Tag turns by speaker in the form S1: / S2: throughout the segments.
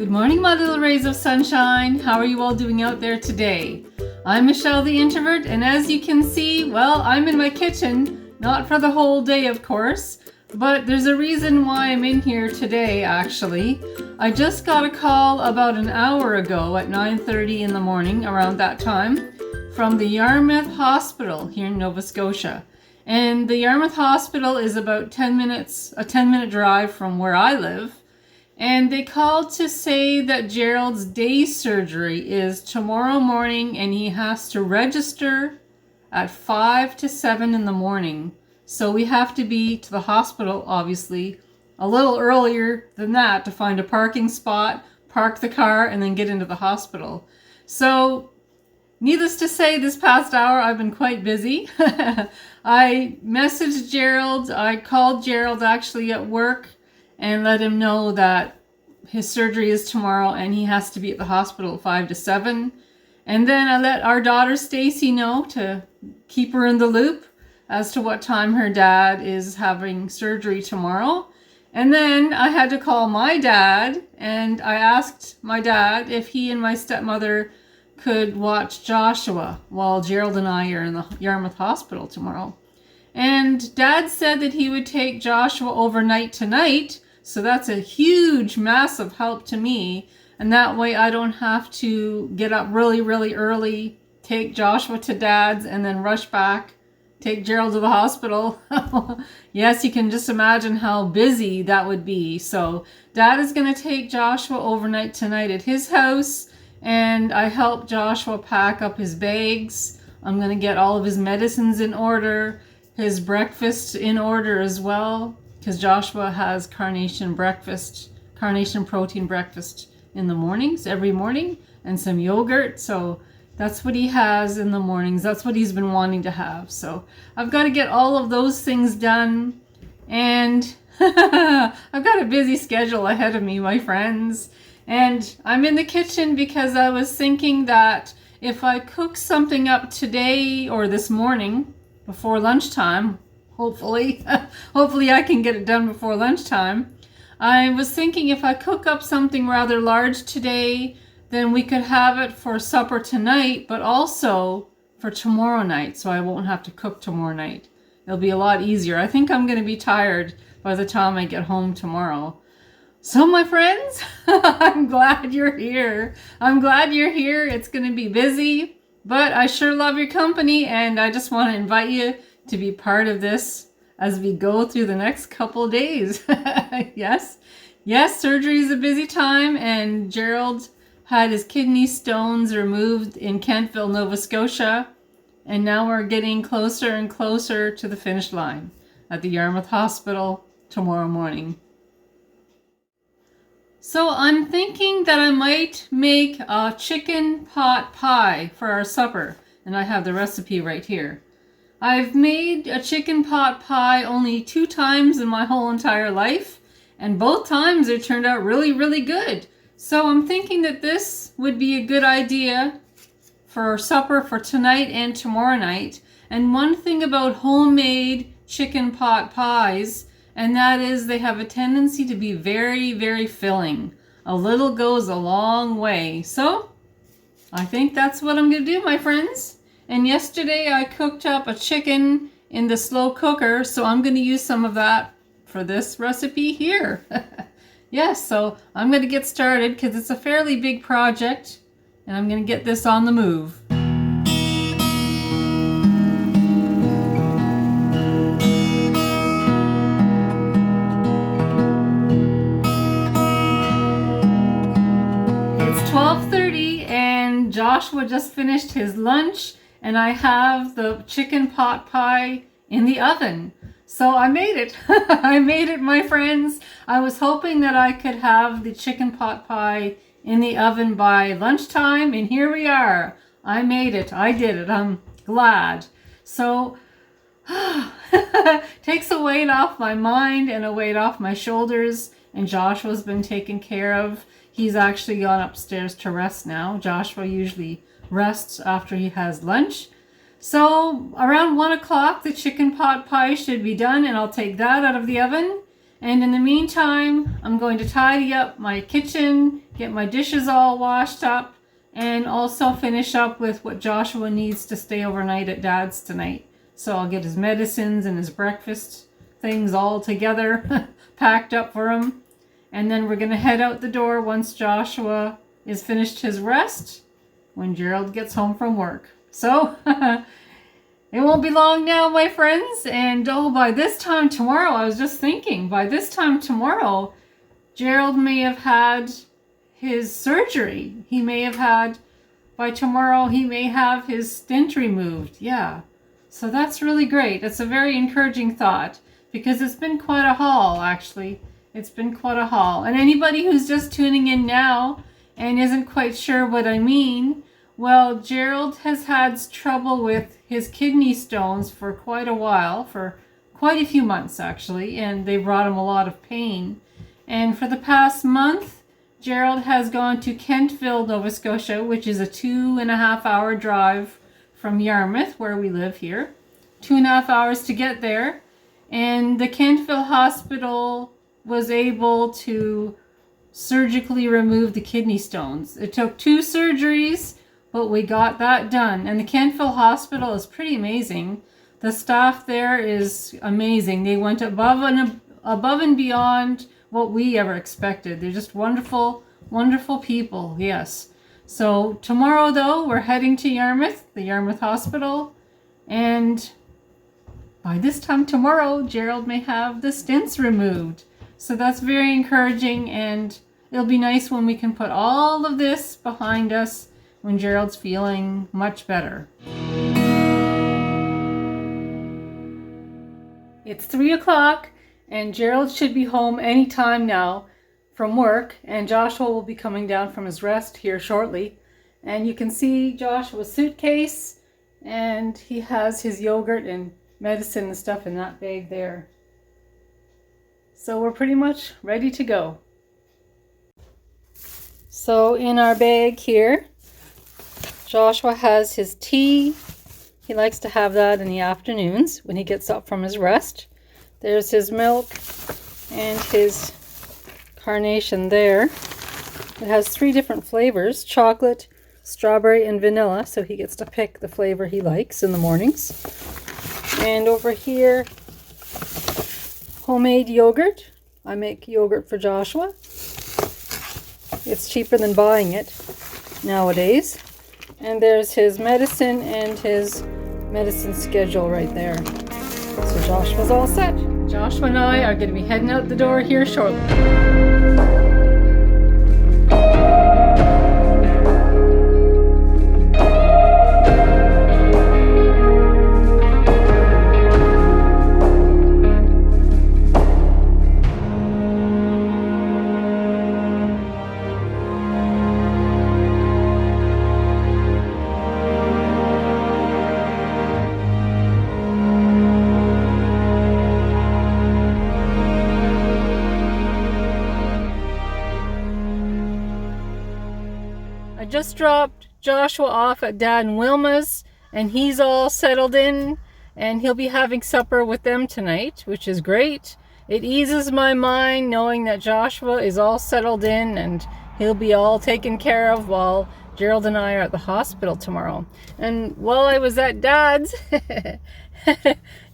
S1: Good morning, my little rays of sunshine. How are you all doing out there today? I'm Michelle the Introvert, and as you can see, well, I'm in my kitchen, not for the whole day, of course, but there's a reason why I'm in here today, actually. I just got a call about an hour ago at 9:30 in the morning, around that time, from the Yarmouth Hospital here in Nova Scotia. And the Yarmouth Hospital is about a 10-minute drive from where I live. And they called to say that Gerald's day surgery is tomorrow morning and he has to register at 5 to 7 in the morning. So we have to be to the hospital, obviously, a little earlier than that to find a parking spot, park the car, and then get into the hospital. So needless to say, this past hour I've been quite busy. I messaged Gerald. I called Gerald actually at work and let him know that his surgery is tomorrow and he has to be at the hospital at 5 to 7. And then I let our daughter Stacy know to keep her in the loop as to what time her dad is having surgery tomorrow. And then I had to call my dad, and I asked my dad if he and my stepmother could watch Joshua while Gerald and I are in the Yarmouth Hospital tomorrow. And Dad said that he would take Joshua overnight tonight. So that's a huge, massive help to me. And that way I don't have to get up really, really early, take Joshua to Dad's, and then rush back, take Gerald to the hospital. Yes, you can just imagine how busy that would be. So Dad is going to take Joshua overnight tonight at his house. And I helped Joshua pack up his bags. I'm going to get all of his medicines in order, his breakfast in order as well. Because Joshua has carnation protein breakfast in the mornings, every morning, and some yogurt. So that's what he has in the mornings. That's what he's been wanting to have. So I've got to get all of those things done. And I've got a busy schedule ahead of me, my friends. And I'm in the kitchen because I was thinking that if I cook something up today or this morning before lunchtime, hopefully I can get it done before lunchtime. I was thinking if I cook up something rather large today, then we could have it for supper tonight, but also for tomorrow night, so I won't have to cook tomorrow night. It'll be a lot easier. I think I'm going to be tired by the time I get home tomorrow. So my friends, I'm glad you're here. I'm glad you're here. It's going to be busy, but I sure love your company, and I just want to invite you to be part of this as we go through the next couple of days. Yes, surgery is a busy time, and Gerald had his kidney stones removed in Kentville, Nova Scotia, and now we're getting closer and closer to the finish line at the Yarmouth Hospital tomorrow morning. So I'm thinking that I might make a chicken pot pie for our supper, and I have the recipe right here. I've made a chicken pot pie only 2 times in my whole entire life, and both times it turned out really, really good. So I'm thinking that this would be a good idea for supper for tonight and tomorrow night. And one thing about homemade chicken pot pies, and that is they have a tendency to be very, very filling. A little goes a long way. So I think that's what I'm going to do, my friends. And yesterday I cooked up a chicken in the slow cooker, so I'm going to use some of that for this recipe here. Yes, so I'm going to get started because it's a fairly big project, and I'm going to get this on the move. It's 12:30 and Joshua just finished his lunch. And I have the chicken pot pie in the oven. So I made it. I made it, my friends. I was hoping that I could have the chicken pot pie in the oven by lunchtime, and here we are. I made it. I did it. I'm glad. So takes a weight off my mind and a weight off my shoulders, and Joshua's been taken care of. He's actually gone upstairs to rest now. Joshua usually rests after he has lunch. So around 1 o'clock, the chicken pot pie should be done, and I'll take that out of the oven. And in the meantime, I'm going to tidy up my kitchen, get my dishes all washed up, and also finish up with what Joshua needs to stay overnight at Dad's tonight. So I'll get his medicines and his breakfast things all together, packed up for him. And then we're going to head out the door once Joshua is finished his rest, when Gerald gets home from work. So, it won't be long now, my friends. And by this time tomorrow, I was just thinking, by this time tomorrow, Gerald may have had his surgery. By tomorrow, he may have his stent removed. Yeah. So that's really great. It's a very encouraging thought, because it's been quite a haul, actually. It's been quite a haul. And anybody who's just tuning in now and isn't quite sure what I mean, well, Gerald has had trouble with his kidney stones for quite a while, for quite a few months actually, and they brought him a lot of pain. And for the past month, Gerald has gone to Kentville, Nova Scotia, which is a 2.5-hour drive from Yarmouth, where we live here. 2.5 hours to get there. And the Kentville Hospital was able to surgically remove the kidney stones. It took 2 surgeries, but we got that done. And the Kentville Hospital is pretty amazing. The staff there is amazing. They went above and beyond what we ever expected. They're just wonderful, wonderful people. Yes. So tomorrow, though, we're heading to Yarmouth, the Yarmouth Hospital, and by this time tomorrow, Gerald may have the stents removed. So that's very encouraging, and it'll be nice when we can put all of this behind us when Gerald's feeling much better. It's 3 o'clock, and Gerald should be home any time now from work, and Joshua will be coming down from his rest here shortly. And you can see Joshua's suitcase, and he has his yogurt and medicine and stuff in that bag there. So we're pretty much ready to go. So in our bag here, Joshua has his tea. He likes to have that in the afternoons when he gets up from his rest. There's his milk and his carnation there. It has 3 different flavors: chocolate, strawberry, and vanilla, so he gets to pick the flavor he likes in the mornings. And over here, homemade yogurt. I make yogurt for Joshua. It's cheaper than buying it nowadays. And there's his medicine and his medicine schedule right there. So Joshua's all set. Joshua and I are going to be heading out the door here shortly. Just dropped Joshua off at Dad and Wilma's, and he's all settled in, and he'll be having supper with them tonight, which is great. It eases my mind knowing that Joshua is all settled in and he'll be all taken care of while Gerald and I are at the hospital tomorrow. And while I was at Dad's,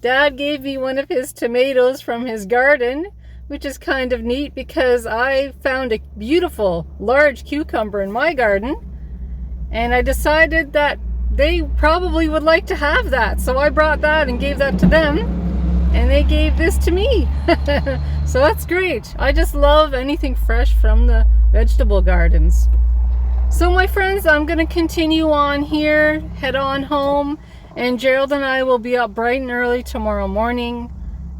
S1: Dad gave me one of his tomatoes from his garden, which is kind of neat because I found a beautiful large cucumber in my garden, and I decided that they probably would like to have that. So I brought that and gave that to them, and they gave this to me. So that's great. I just love anything fresh from the vegetable gardens. So my friends, I'm going to continue on here, head on home, and Gerald and I will be up bright and early tomorrow morning,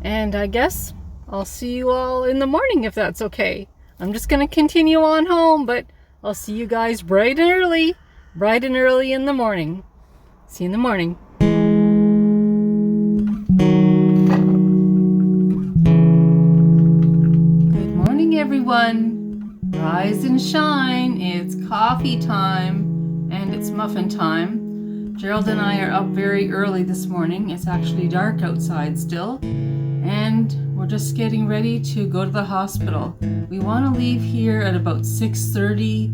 S1: and I guess I'll see you all in the morning if that's okay. I'm just going to continue on home, but I'll see you guys bright and early in the morning. See you in the morning. Good morning, everyone. Rise and shine. It's coffee time and it's muffin time. Gerald and I are up very early this morning. It's actually dark outside still. And we're just getting ready to go to the hospital. We want to leave here at about 6:30,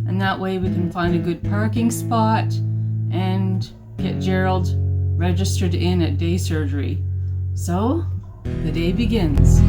S1: and that way we can find a good parking spot and get Gerald registered in at day surgery. So, the day begins.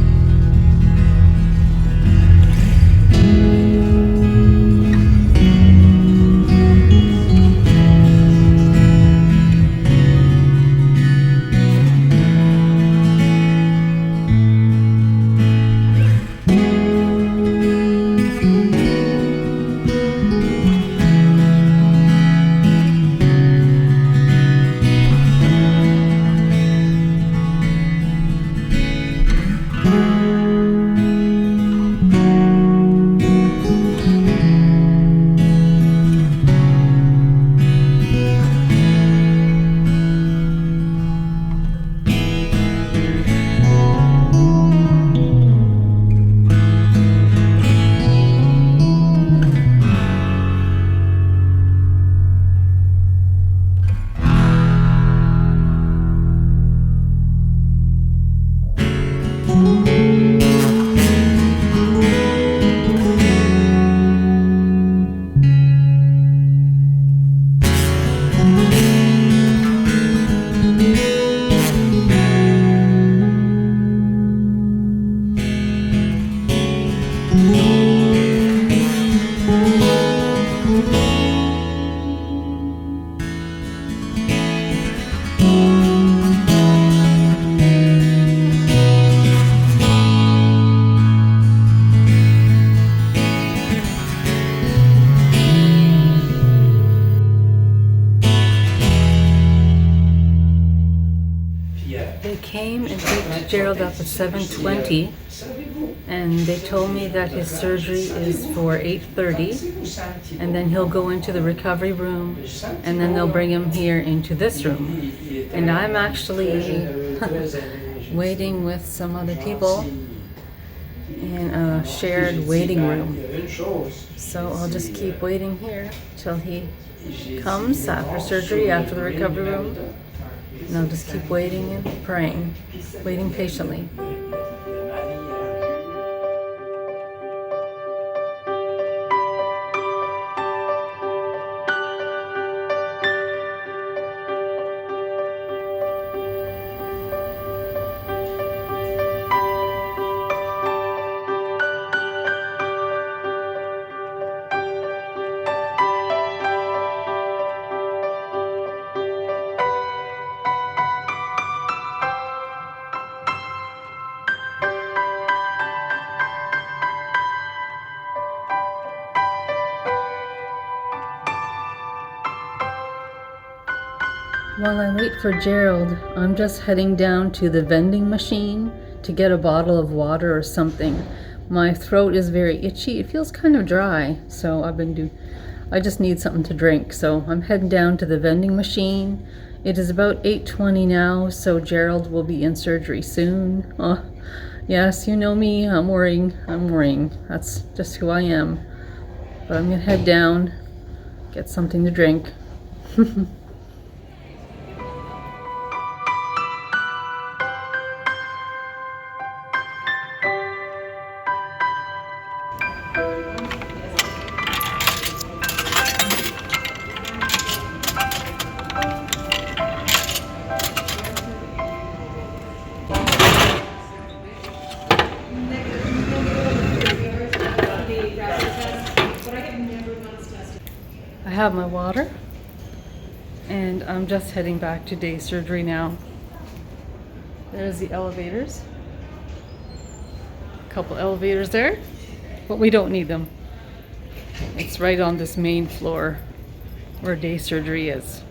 S1: They came and picked Gerald up at 7:20, and they told me that his surgery is for 8:30, and then he'll go into the recovery room, and then they'll bring him here into this room. And I'm actually waiting with some other people in a shared waiting room. So I'll just keep waiting here till he comes after surgery, after the recovery room. And I'll just keep waiting and praying, waiting patiently. While I wait for Gerald, I'm just heading down to the vending machine to get a bottle of water or something. My throat is very itchy. It feels kind of dry, so I just need something to drink. So I'm heading down to the vending machine. It is about 8:20 now, so Gerald will be in surgery soon. Oh, yes, you know me. I'm worrying. That's just who I am. But I'm gonna head down, get something to drink. I have my water, and I'm just heading back to day surgery now. There's the elevators. A couple elevators there, but we don't need them. It's right on this main floor where day surgery is.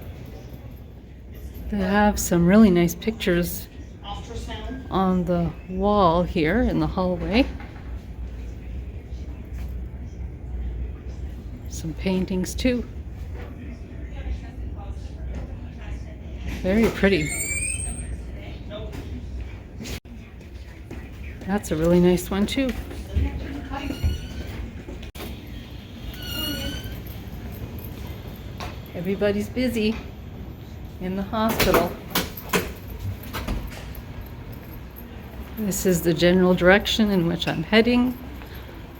S1: They have some really nice pictures on the wall here in the hallway. Some paintings too. Very pretty. That's a really nice one too. Everybody's busy in the hospital. This is the general direction in which I'm heading.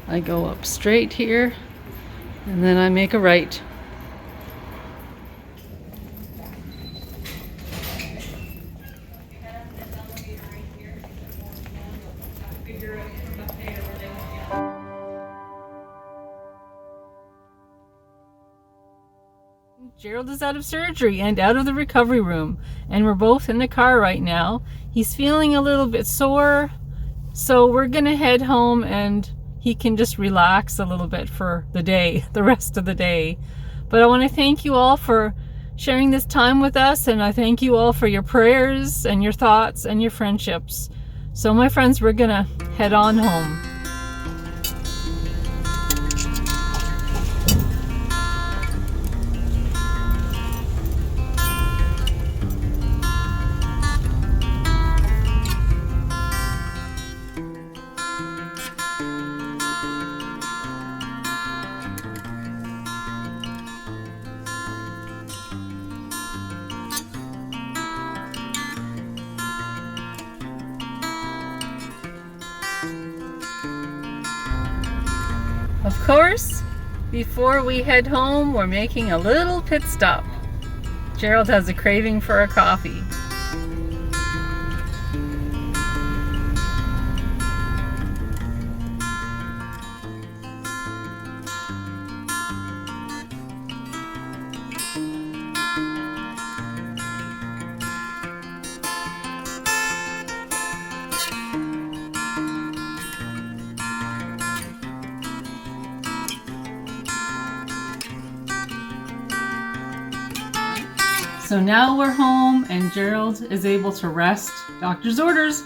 S1: I go up straight here, and then I make a right. Gerald is out of surgery and out of the recovery room, and we're both in the car right now. He's feeling a little bit sore, so we're gonna head home and he can just relax a little bit for the day, the rest of the day. But I want to thank you all for sharing this time with us, and I thank you all for your prayers and your thoughts and your friendships. So my friends, we're gonna head on home. Of course, before we head home, we're making a little pit stop. Gerald has a craving for a coffee. So now we're home and Gerald is able to rest. Doctor's orders.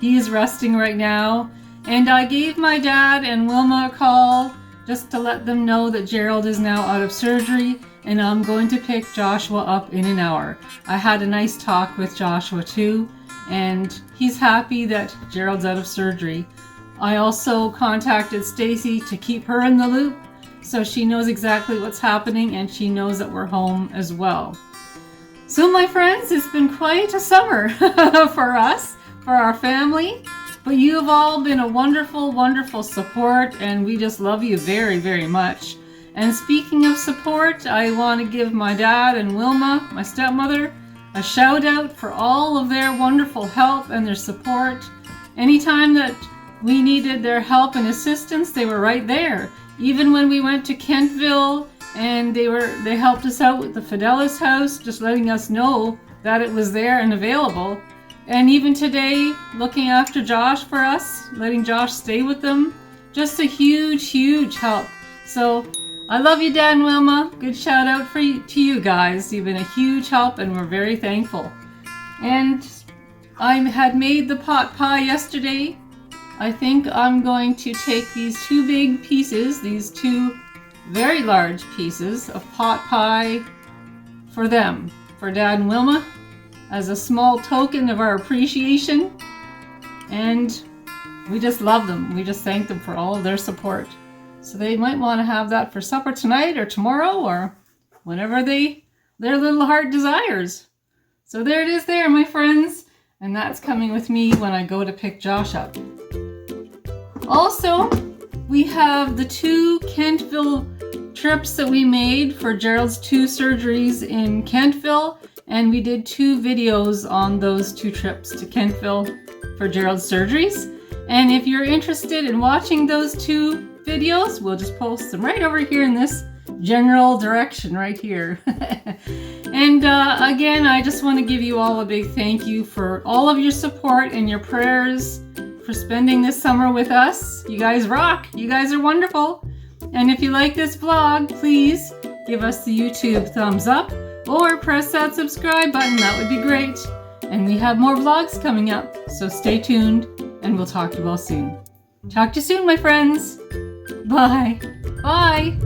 S1: He is resting right now. And I gave my dad and Wilma a call just to let them know that Gerald is now out of surgery and I'm going to pick Joshua up in an hour. I had a nice talk with Joshua too, and he's happy that Gerald's out of surgery. I also contacted Stacy to keep her in the loop so she knows exactly what's happening and she knows that we're home as well. So my friends, it's been quite a summer for us, for our family, but you have all been a wonderful, wonderful support, and we just love you very, very much. And speaking of support, I want to give my dad and Wilma, my stepmother, a shout out for all of their wonderful help and their support. Anytime that we needed their help and assistance, they were right there. Even when we went to Kentville, and they helped us out with the Fidelis house, just letting us know that it was there and available. And even today, looking after Josh for us, letting Josh stay with them, just a huge, huge help. So I love you, Dad and Wilma. Good shout out to you guys. You've been a huge help and we're very thankful. And I had made the pot pie yesterday. I think I'm going to take these two big pieces, these two very large pieces of pot pie for them, for Dad and Wilma, as a small token of our appreciation. And we just love them. We just thank them for all of their support. So they might want to have that for supper tonight or tomorrow or whenever their little heart desires. So there it is there, my friends. And that's coming with me when I go to pick Josh up. Also, we have the two Kentville trips that we made for Gerald's 2 surgeries in Kentville, and we did 2 videos on those 2 trips to Kentville for Gerald's surgeries. And if you're interested in watching those 2 videos, we'll just post them right over here in this general direction right here. And again, I just want to give you all a big thank you for all of your support and your prayers, for spending this summer with us. You guys rock. You guys are wonderful. And if you like this vlog, please give us the YouTube thumbs up or press that subscribe button. That would be great. And we have more vlogs coming up, so stay tuned and we'll talk to you all soon. Talk to you soon, my friends. Bye. Bye.